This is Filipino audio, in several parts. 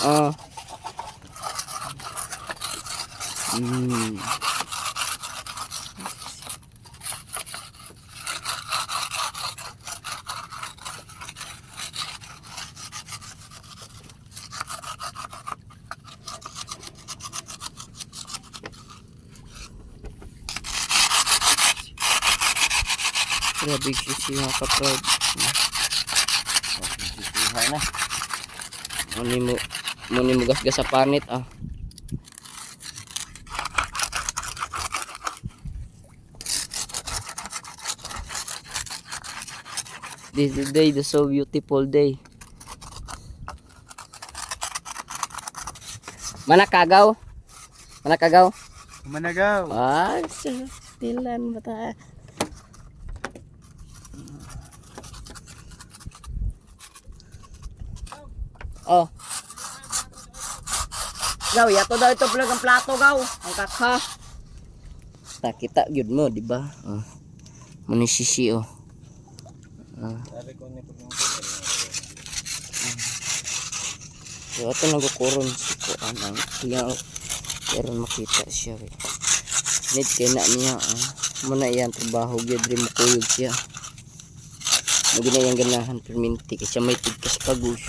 Ah. Hmm. Grabe sisi mga kaprod. Sisihan na. Muni mo gas sa panit ah. This is the day, the so beautiful day. Manakagaw? Manakagaw? Managaw. Ah, tilan mata. Oh. Gaw, yato daw ito pala ang plato gaw. Ang kakha. Kita gyud mo, di ba? Oh. Munisisi oh. So ato nagukuron si ko anang iya pero makita siya. Need kay na niya muna iyan trabaho gyud ri mo kuyog siya. Mo ginayang ganahan perminti kasi may tigkas pagus.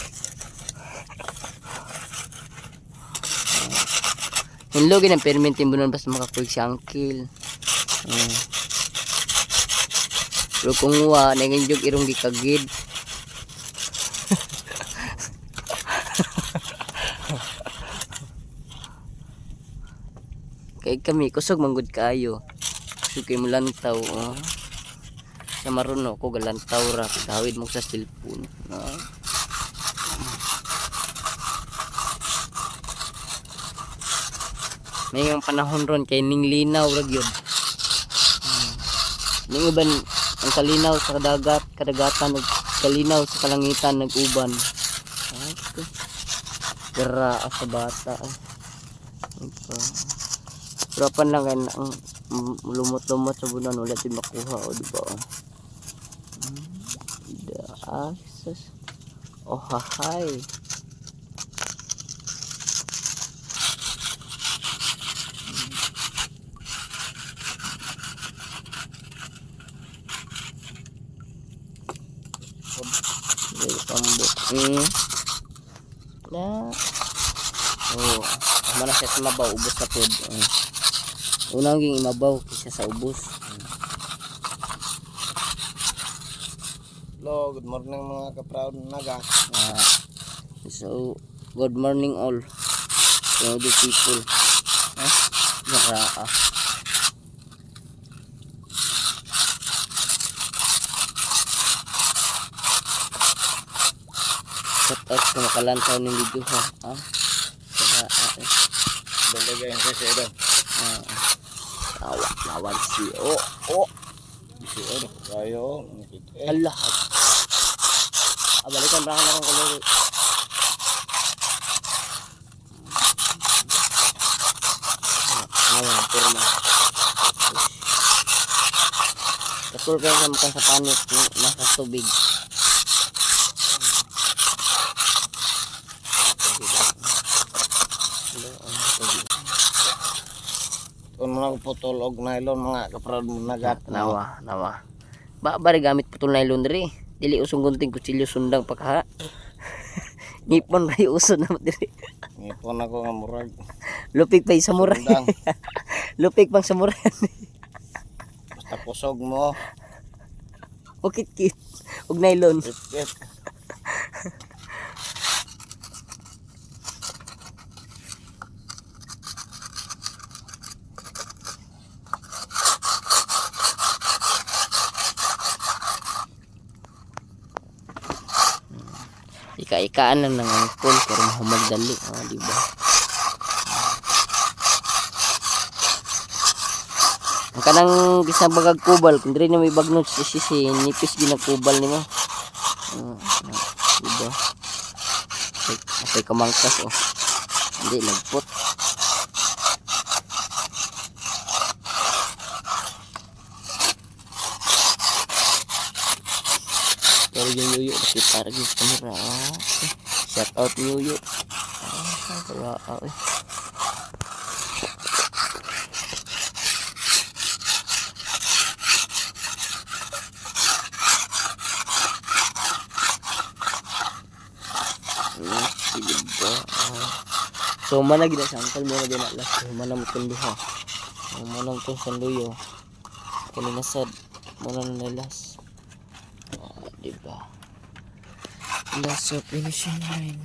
Hinlo ginang perminti bunon basta makakuyog si uncle. Pero kung wa nangin jog irong gikagid. Kay kami kusog manggod kaayo. Kusog kay mo lantaw. Sa maruno ko galantaw ra dawid mo sa cellphone. May yung panahon ron kay ning linaw ra gyud. Ning uban ang kalinaw sa kadagatan kalinaw sa kalangitan nag-uban. Gara sa bata. Perapan lang kan ang lumot-lumot sa bunan wala din makuha o di ba? Asas. Oh hahay. Na. Oh, mana sa mabaw ubos sa pod. Unang ging imabaw kaysa sa ubos. Hello, good morning mga ka-proud naga. So, good morning all. To the people. Yara. Shout out sa makalantaw ng video ha. Balik yung kasi ito. Lawan si Si ito. Kayo. Allah. Balikan berakan akong kalori. Ngayon, turma. Katul kayo sa mukhang sa panit. Nasa tubig. Kung mga putol og nylon mga ka-proud nagat. Nawa. Bari gamit putol nylon diri. Dili usong gunting kutsilyo sundang pagha. Ngipon ba usod na diri. Ngipon ako nga murag. Lupig pa samurai. Lupig pang samurai. Basta kusog mo. Kit. Og nylon. Kit. Ika-ikaan lang ng angkol pero mahumagdali, di ba? Ang kanang gisabagag kubal kung diri na may bagnot sisi nipis ginagkubal nimo. Di ba? Apay kamangkas Hindi nagput. Pero yung yuyo nakita rin yung kamera. Shout out yuyo. Wala eh. Sige ba? So mana gina sa angkol mo na din alas. Mana mo itong duha. Mana mo itong sanduyo. Kalinasad. Mana na nalas. Diba? Last of finishing line.